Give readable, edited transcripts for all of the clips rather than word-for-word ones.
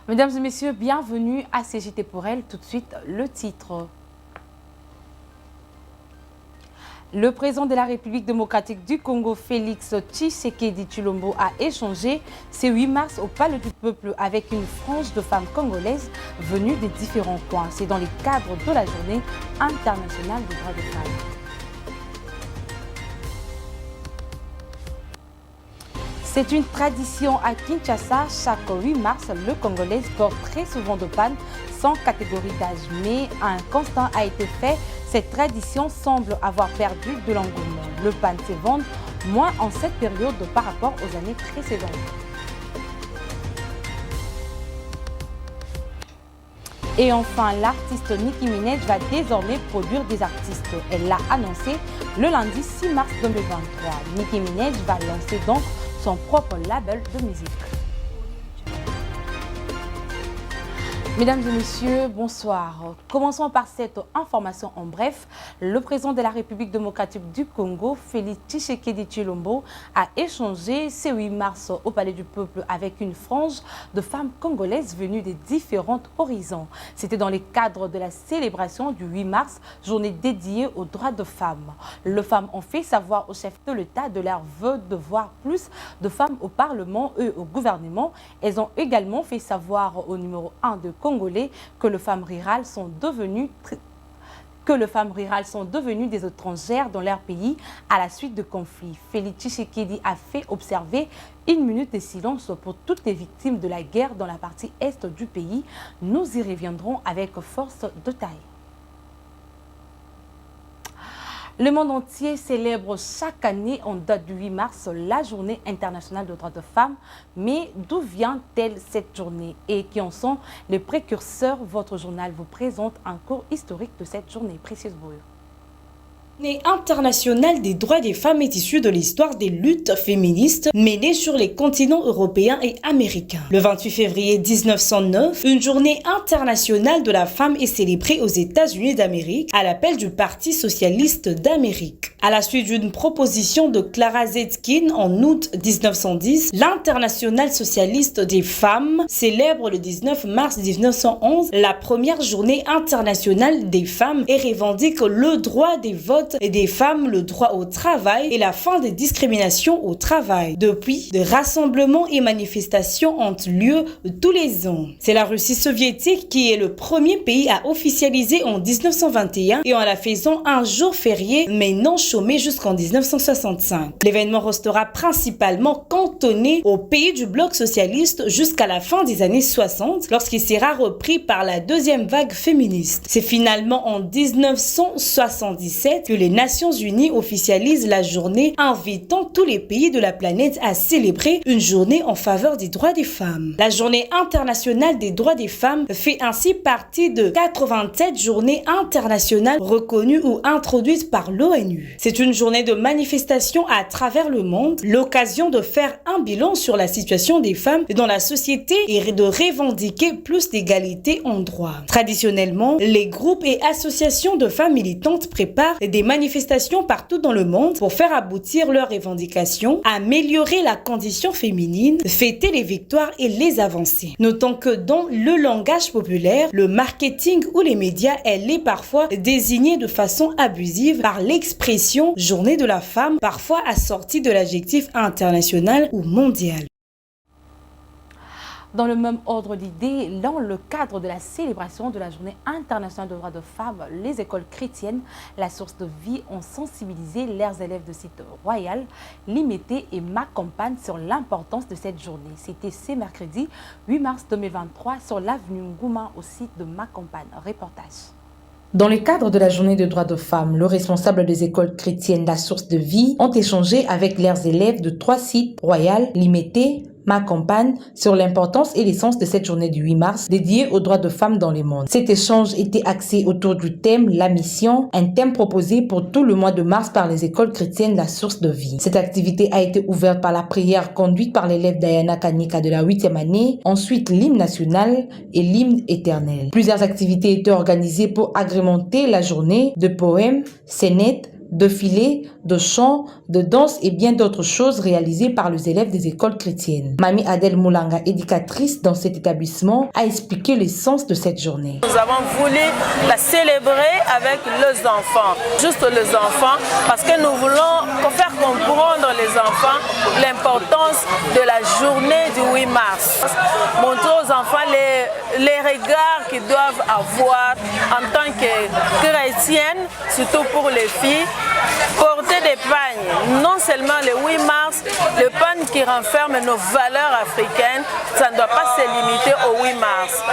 Mesdames et messieurs, bienvenue à CJT pour elle. Tout de suite, le titre. Le président de la République démocratique du Congo, Félix Tshisekedi Tshilombo, a échangé ce 8 mars au Palais du Peuple avec une frange de femmes congolaises venues des différents coins. C'est dans le cadre de la Journée internationale des droits des femmes. C'est une tradition à Kinshasa. Chaque 8 mars, le Congolais porte très souvent de panne sans catégorie d'âge. Mais un constat a été fait. Cette tradition semble avoir perdu de l'engouement. Le pan se vend moins en cette période par rapport aux années précédentes. Et enfin, l'artiste Nicki Minaj va désormais produire des artistes. Elle l'a annoncé le lundi 6 mars 2023. Nicki Minaj va lancer donc son propre label de musique. Mesdames et messieurs, bonsoir. Commençons par cette information en bref. Le président de la République démocratique du Congo, Félix Tshisekedi Tshilombo, a échangé ce 8 mars au Palais du Peuple avec une frange de femmes congolaises venues des différents horizons. C'était dans le cadre de la célébration du 8 mars, journée dédiée aux droits de femmes. Les femmes ont fait savoir au chef de l'État de leur vœu de voir plus de femmes au Parlement et au gouvernement. Elles ont également fait savoir au numéro 1 de Congolais que les femmes rurales sont devenues des étrangères dans leur pays à la suite de conflits. Félix Tshisekedi a fait observer une minute de silence pour toutes les victimes de la guerre dans la partie est du pays. Nous y reviendrons avec force de taille. Le monde entier célèbre chaque année en date du 8 mars la journée internationale des droits de femmes. Mais d'où vient-elle cette journée et qui en sont les précurseurs? Votre journal vous présente un cours historique de cette journée. Précieuse Boyo. La journée internationale des droits des femmes est issue de l'histoire des luttes féministes menées sur les continents européens et américains. Le 28 février 1909, une journée internationale de la femme est célébrée aux États-Unis d'Amérique à l'appel du Parti socialiste d'Amérique. À la suite d'une proposition de Clara Zetkin en août 1910, l'Internationale socialiste des femmes célèbre le 19 mars 1911 la première journée internationale des femmes et revendique le droit des votes et des femmes, le droit au travail et la fin des discriminations au travail. Depuis, des rassemblements et manifestations ont lieu tous les ans. C'est la Russie soviétique qui est le premier pays à officialiser en 1921 et en la faisant un jour férié mais non chômé jusqu'en 1965. L'événement restera principalement cantonné au pays du bloc socialiste jusqu'à la fin des années 60 lorsqu'il sera repris par la deuxième vague féministe. C'est finalement en 1977 que les Nations Unies officialisent la journée, invitant tous les pays de la planète à célébrer une journée en faveur des droits des femmes. La journée internationale des droits des femmes fait ainsi partie de 87 journées internationales reconnues ou introduites par l'ONU. C'est une journée de manifestation à travers le monde, l'occasion de faire un bilan sur la situation des femmes dans la société et de revendiquer plus d'égalité en droit. Traditionnellement, les groupes et associations de femmes militantes préparent des manifestations partout dans le monde pour faire aboutir leurs revendications, améliorer la condition féminine, fêter les victoires et les avancées. Notons que dans le langage populaire, le marketing ou les médias, elle est parfois désignée de façon abusive par l'expression journée de la femme, parfois assortie de l'adjectif international ou mondial. Dans le même ordre d'idées, dans le cadre de la célébration de la Journée internationale des droits de femmes, les écoles chrétiennes, la source de vie, ont sensibilisé leurs élèves de site royal, Limité et Ma Campagne sur l'importance de cette journée. C'était ce mercredi 8 mars 2023 sur l'avenue Ngouma au site de Ma Campagne. Reportage. Dans le cadre de la journée des droits de femmes, le responsable des écoles chrétiennes La Source de Vie ont échangé avec leurs élèves de 3 sites royal, Limité, Ma Campagne, sur l'importance et l'essence de cette journée du 8 mars dédiée aux droits de femmes dans le monde. Cet échange était axé autour du thème La Mission, un thème proposé pour tout le mois de mars par les écoles chrétiennes La Source de Vie. Cette activité a été ouverte par la prière conduite par l'élève Diana Kanika de la 8e année, ensuite l'hymne national et l'hymne éternel. Plusieurs activités étaient organisées pour agrémenter la journée de poèmes, scénettes, défilés, de chants, de danse et bien d'autres choses réalisées par les élèves des écoles chrétiennes. Mamie Adèle Moulanga, éducatrice dans cet établissement, a expliqué l'essence de cette journée. Nous avons voulu la célébrer avec les enfants, juste les enfants, parce que nous voulons faire comprendre les enfants l'importance de la journée du 8 mars. Montrer aux enfants les regards qu'ils doivent avoir en tant que chrétiennes, surtout pour les filles. Porter des pagnes, non seulement le 8 mars, le pagne qui renferme nos valeurs africaines, ça ne doit pas se limiter au 8 mars.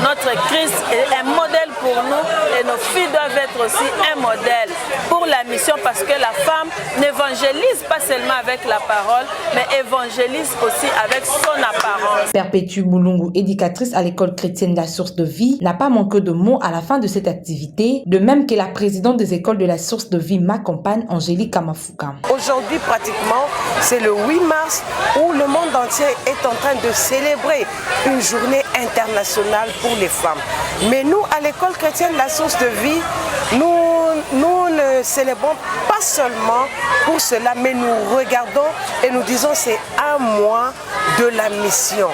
Notre Christ est un modèle pour nous et nos filles doivent être aussi un modèle pour la mission parce que la femme n'évangélise pas seulement avec la parole, mais évangélise aussi avec son apparence. Perpétue Boulungu, éducatrice à l'école chrétienne de la Source de Vie, n'a pas manqué de mots à la fin de cette activité, de même que la présidente des écoles de la Source de Vie, ma compagne Angélique Kamafuka. Aujourd'hui, pratiquement, c'est le 8 mars où le monde entier est en train de célébrer une journée internationale pour les femmes. Mais nous, à l'école chrétienne de la Source de Vie, nous ne célébrons pas seulement pour cela, mais nous regardons et nous disons c'est un mois de la mission.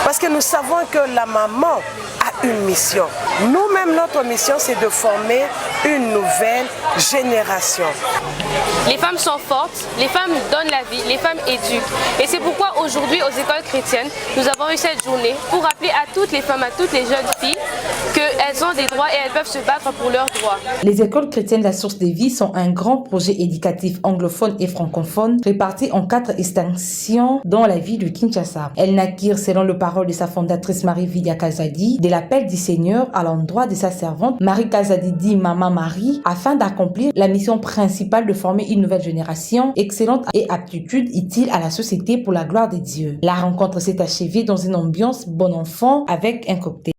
Parce que nous savons que la maman a une mission. Nous-mêmes, notre mission, c'est de former une nouvelle génération. Les femmes sont fortes, les femmes donnent la vie, les femmes éduquent. Et c'est pourquoi aujourd'hui, aux écoles chrétiennes, nous avons eu cette journée pour rappeler à toutes les femmes, à toutes les jeunes filles qu'elles ont des droits et elles peuvent se battre pour leurs droits. Les écoles chrétiennes de la Source des Vies sont un grand projet éducatif anglophone et francophone réparti en 4 extensions dans la ville de Kinshasa. Elles naquirent, selon le parole de sa fondatrice Marie-Vidia Kazadi, de l'appel du Seigneur à l'endroit de sa servante Marie Kazadi dit Maman Marie, afin d'accomplir la mission principale de former une nouvelle génération excellente et aptitude utile à la société pour la gloire de Dieu. La rencontre s'est achevée dans une ambiance bon enfant avec un cocktail.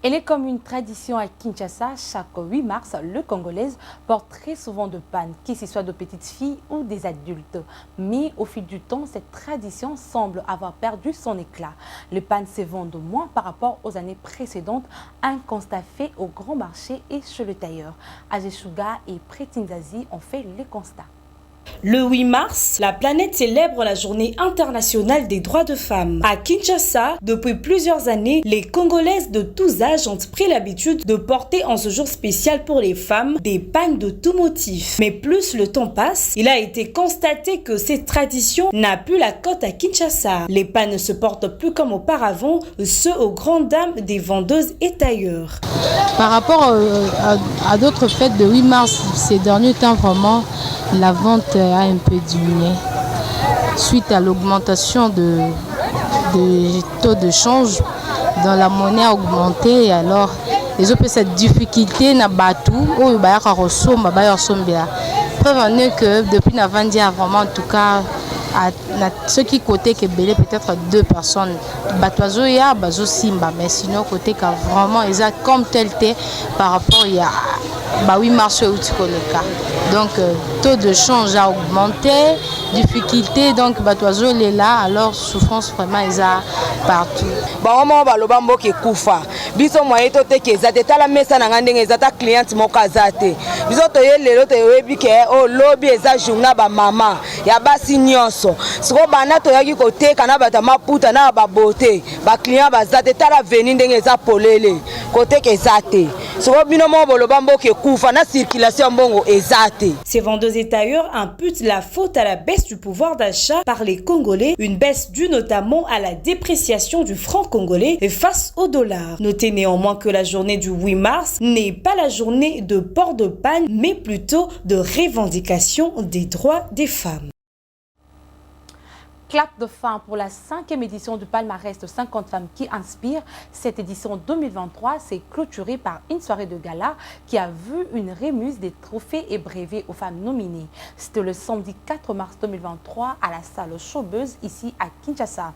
Elle est comme une tradition à Kinshasa. Chaque 8 mars, le Congolaise porte très souvent de panne, qu'il s'y soit de petites filles ou des adultes. Mais au fil du temps, cette tradition semble avoir perdu son éclat. Les pannes se vendent moins par rapport aux années précédentes. Un constat fait au grand marché et chez le tailleur. Ajeshuga et Pretinzazi ont fait le constat. Le 8 mars, la planète célèbre la journée internationale des droits de femmes. À Kinshasa, depuis plusieurs années, les Congolaises de tous âges ont pris l'habitude de porter en ce jour spécial pour les femmes des pagnes de tout motif. Mais plus le temps passe, il a été constaté que cette tradition n'a plus la cote à Kinshasa. Les pagnes ne se portent plus comme auparavant, ce aux grandes dames des vendeuses et tailleurs. Par rapport à d'autres fêtes de 8 mars, ces derniers temps, vraiment, la vente a un peu diminué suite à l'augmentation de taux de change dans la monnaie a augmenté. Alors les autres cette difficulté n'a pas tout au bayaka resomba bayo sombela prévenu que depuis n'avant dit vraiment en tout cas à ceux qui côté que belé peut-être 2 personnes batoizo ya bazo simba mais sinon côté que vraiment ils a comme tel par rapport il y a bah oui marché où tu connais cas donc taux de change a augmenté difficulté donc batoizo est là alors souffrance vraiment ils a partout ba mama ba lobambo ke kufa biso moye to te ke za te tala mesa na ngandenge za ta client moko azate biso to ye lelo to yebi ke o lobby eza journée ba mama ya basi nyonso siko bana to yaki ko teka na bata maputa na ba beauté ba client ba za te tala veni ndenge za polele côté ke zate siko bino mo bo lobambo ke kufa na circulation bongo ezate. Ces vendeuses et tailleurs imputent la faute à la baisse du pouvoir d'achat par les Congolais, une baisse due notamment à la dépréciation du franc congolais face au dollar. Notez néanmoins que la journée du 8 mars n'est pas la journée de port de panne, mais plutôt de revendication des droits des femmes. Clap de fin pour la 5e édition du palmarès de 50 femmes qui inspirent. Cette édition 2023 s'est clôturée par une soirée de gala qui a vu une remise des trophées et brevets aux femmes nominées. C'était le samedi 4 mars 2023 à la salle Showbuzz ici à Kinshasa.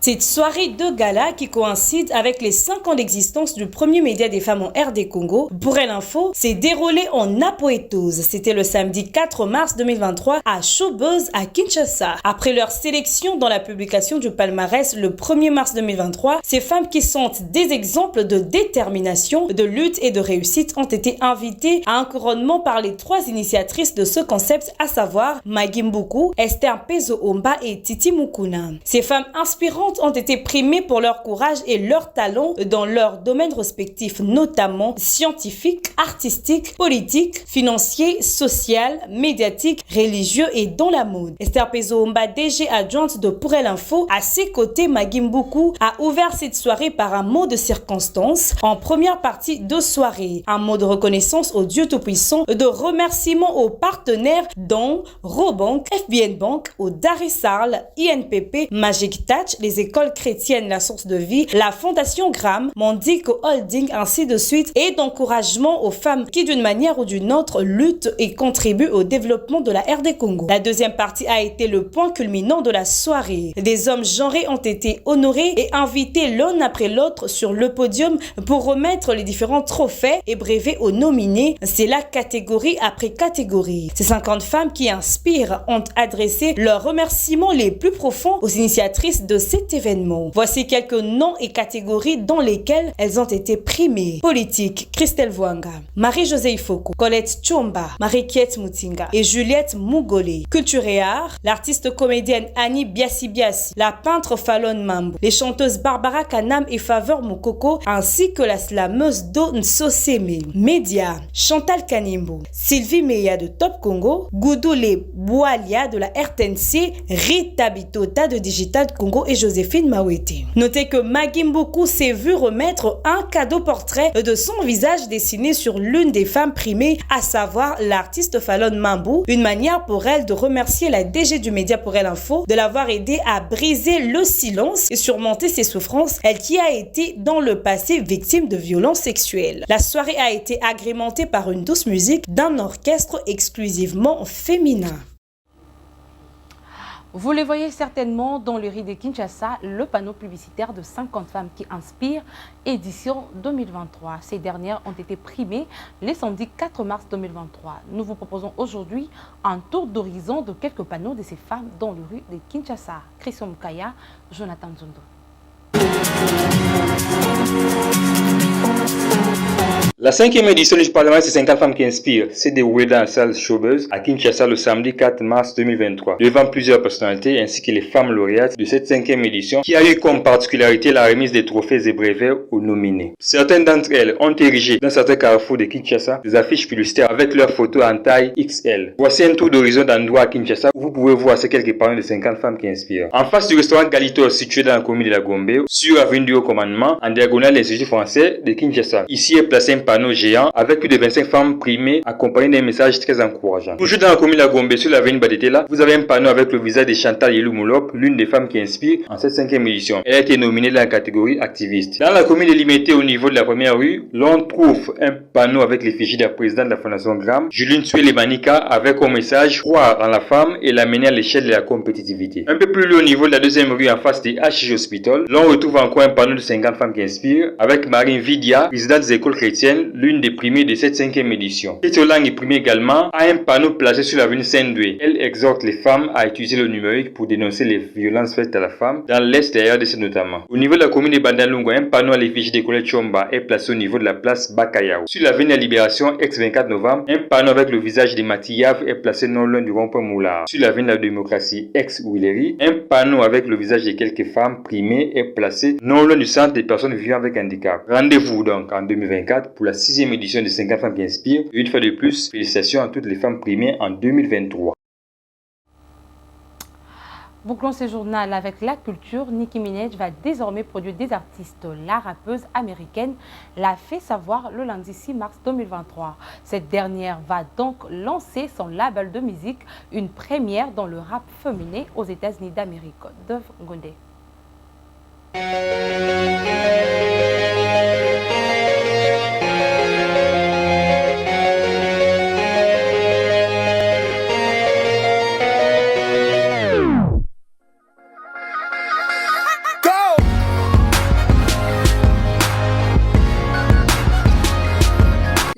Cette soirée de gala qui coïncide avec les 5 ans d'existence du premier média des femmes en RD Congo, Pour Elle Info, s'est déroulée en apoétose. C'était le samedi 4 mars 2023 à Showbuzz à Kinshasa. Après leur sélection dans la publication du palmarès le 1er mars 2023, ces femmes qui sont des exemples de détermination, de lutte et de réussite ont été invitées à un couronnement par les 3 initiatrices de ce concept, à savoir Maggie Mbuku, Esther Pezo-Omba et Titi Mukuna. Ces femmes inspirantes ont été primées pour leur courage et leur talent dans leurs domaines respectifs, notamment scientifiques, artistiques, politiques, financiers, social, médiatiques, religieux et dans la mode. Esther Pezo-Omba, DG adjointe de Pour Elle Info, à ses côtés, Maggie Mbuku a ouvert cette soirée par un mot de circonstance en première partie de soirée. Un mot de reconnaissance au Dieu Tout-Puissant, de remerciement aux partenaires dont Robank, FBN Bank, au Darissarl, INPP, Magic Touch, les écoles chrétiennes La Source de Vie, la Fondation Gram, Mondico Holding, ainsi de suite, et d'encouragement aux femmes qui d'une manière ou d'une autre luttent et contribuent au développement de la RD Congo. La deuxième partie a été le point culminant de la soirée. Des hommes genrés ont été honorés et invités l'un après l'autre sur le podium pour remettre les différents trophées et brevets aux nominés. C'est la catégorie après catégorie. Ces 50 femmes qui inspirent ont adressé leurs remerciements les plus profonds aux initiatrices de cet événement. Voici quelques noms et catégories dans lesquelles elles ont été primées. Politique, Christelle Vwanga, Marie-Josée Ifoko, Colette Tchomba, Marie-Kiet Mutinga et Juliette Mougolé. Culture et art, l'artiste comédienne Annie Biasi Biasi, la peintre Fallon Mambo, les chanteuses Barbara Kanam et Faveur Moukoko, ainsi que la slameuse Do Nsoseme. Média, Chantal Kanimbo, Sylvie Meya de Top Congo, Goudoulé Boualia de la RTNC, Rita Bitota de Digital Congo et Joséphine Mawete. Notez que Maggie Mbuku s'est vu remettre un cadeau portrait de son visage dessiné sur l'une des femmes primées, à savoir l'artiste Fallon Mambo, une manière pour elle de remercier la DG du média Pour Elle Info de l'avoir aidé à briser le silence et surmonter ses souffrances, elle qui a été dans le passé victime de violences sexuelles. La soirée a été agrémentée par une douce musique d'un orchestre exclusivement féminin. Vous les voyez certainement dans le riz de Kinshasa, le panneau publicitaire de 50 femmes qui inspirent, édition 2023. Ces dernières ont été primées le samedi 4 mars 2023. Nous vous proposons aujourd'hui un tour d'horizon de quelques panneaux de ces femmes dans le riz de Kinshasa. Christian Mukaya, Jonathan Zondo. La 5e édition du Parlement, c'est 50 femmes qui inspirent. C'est déroulé dans la salle Showbuzz à Kinshasa le samedi 4 mars 2023, devant plusieurs personnalités ainsi que les femmes lauréates de cette 5e édition qui a eu comme particularité la remise des trophées et brevets aux nominés. Certaines d'entre elles ont érigé dans certains carrefours de Kinshasa des affiches publicitaires avec leurs photos en taille XL. Voici un tour d'horizon d'endroits à Kinshasa où vous pouvez voir ces quelques panneaux de 50 femmes qui inspirent. En face du restaurant Galitos situé dans la commune de la Gombe, sur avenue du Haut-Commandement, en diagonale de l'Institut français de Kinshasa. Ici est placé un panneau géant avec plus de 25 femmes primées accompagnées d'un message très encourageant. Toujours dans la commune de la Gombe, sur l'avenue Badetela, vous avez un panneau avec le visage de Chantal Yelou Moulop, l'une des femmes qui inspire en cette 5e édition. Elle a été nominée dans la catégorie activiste. Dans la commune délimitée au niveau de la première rue, l'on trouve un panneau avec l'effigie de la présidente de la Fondation Gram, Juline Suele-Manika, avec comme message croire en la femme et l'amener à l'échelle de la compétitivité. Un peu plus loin au niveau de la deuxième rue en face des HG Hospital, l'on retrouve encore un panneau de 50 femmes qui inspirent avec Marine Vidia, présidente des écoles chrétiennes, l'une des primées de cette 5e édition. Cette langue est primée également à un panneau placé sur l'avenue Saint-Doué. Elle exhorte les femmes à utiliser le numérique pour dénoncer les violences faites à la femme dans l'extérieur de ce notamment. Au niveau de la commune de Bandalungu, un panneau à l'effigie de Colette Tchomba est placé au niveau de la place Bakayao. Sur l'avenue de la Libération, ex-24 novembre, un panneau avec le visage de Matiyav est placé non loin du rond-point Moulard. Sur l'avenue de la Démocratie, ex-Willery, un panneau avec le visage de quelques femmes primées est placé non loin du centre des personnes vivant avec handicap. Rendez-vous donc en 2024 pour la 6e édition de 50 femmes qui inspirent. Et une fois de plus, félicitations à toutes les femmes primées en 2023. Bouclons ce journal avec la culture. Nicki Minaj va désormais produire des artistes. La rappeuse américaine l'a fait savoir le lundi 6 mars 2023. Cette dernière va donc lancer son label de musique, une première dans le rap féminin aux États-Unis d'Amérique. Dove Ngondé.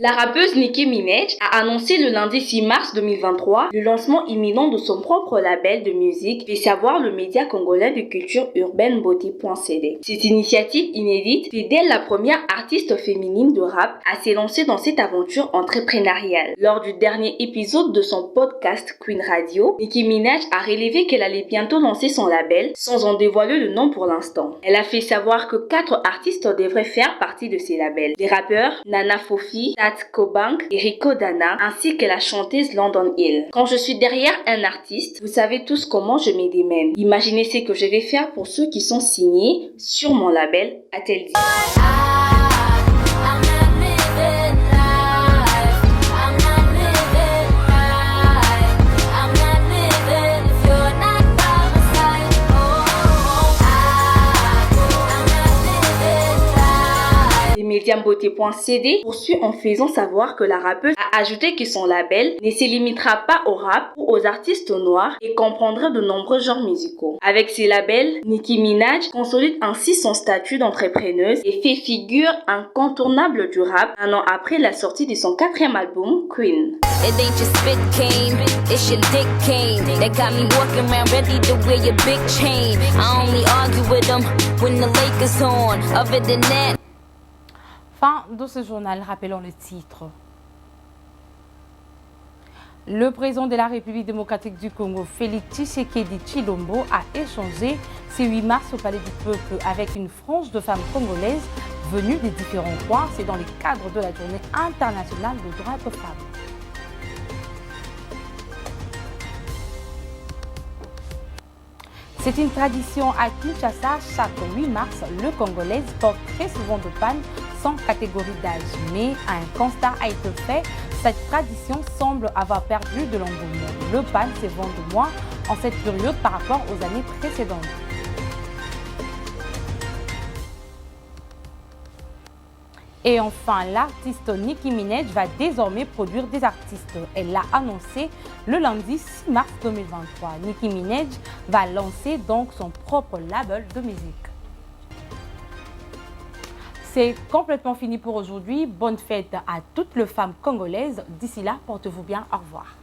La rappeuse Nicki Minaj a annoncé le lundi 6 mars 2023 le lancement imminent de son propre label de musique, fait savoir le média congolais de culture urbaine Beauté.cd. Cette initiative inédite fait d'elle la première artiste féminine de rap à s'élancer dans cette aventure entrepreneuriale. Lors du dernier épisode de son podcast Queen Radio, Nicki Minaj a révélé qu'elle allait bientôt lancer son label sans en dévoiler le nom pour l'instant. Elle a fait savoir que 4 artistes devraient faire partie de ces labels. Les rappeurs Nana Fofi, Tat Kobank et Rico Dana, ainsi que la chanteuse London Hill. Quand je suis derrière un artiste, vous savez tous comment je me démène. Imaginez ce que je vais faire pour ceux qui sont signés sur mon label, a-t-elle dit. Beauté.cd poursuit en faisant savoir que la rappeuse a ajouté que son label ne se limitera pas au rap ou aux artistes noirs et comprendra de nombreux genres musicaux. Avec ses labels, Nicki Minaj consolide ainsi son statut d'entrepreneuse et fait figure incontournable du rap un an après la sortie de son 4e album, Queen. Fin de ce journal, rappelons le titre. Le président de la République démocratique du Congo, Félix Tshisekedi Tshilombo, a échangé ce 8 mars au Palais du Peuple avec une frange de femmes congolaises venues des différents coins. C'est dans le cadre de la Journée internationale des droits des femmes. C'est une tradition à Kinshasa. Chaque 8 mars, le Congolais porte très souvent de panne sans catégorie d'âge. Mais un constat a été fait, cette tradition semble avoir perdu de l'engouement. Le pan se vend de moins en cette période par rapport aux années précédentes. Et enfin, l'artiste Nicki Minaj va désormais produire des artistes. Elle l'a annoncé le lundi 6 mars 2023. Nicki Minaj va lancer donc son propre label de musique. C'est complètement fini pour aujourd'hui. Bonne fête à toutes les femmes congolaises. D'ici là, portez-vous bien. Au revoir.